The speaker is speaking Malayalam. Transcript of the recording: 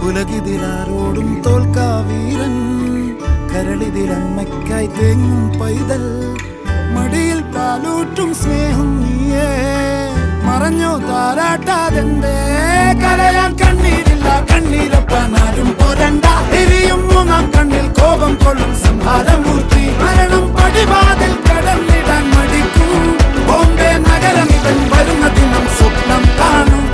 ഉലകിതിലാരോടും തോൽക്കാ വീരൻ, കരളിതിലമ്മയ്ക്കായി തേങ്ങും പൈതൽ, മടിയിൽ പാലൂറ്റും സ്നേഹം നീയേ. മറഞ്ഞോ താരാട്ടാതെന്റെ കരയാൻ കണ്ണീരില്ല, കണ്ണീരൊപ്പാനാരും പോരണ്ട. എരിയും മൂന്നാം കണ്ണിൽ കോപം കൊള്ളും സംഹാരമൂർത്തി, മരണം പടിവാതിൽ കടന്നിടാൻ മടിക്കും. ബോംബെ നഗരം ഇവൻ വരുന്ന ദിനം സ്വപ്നം കാണും.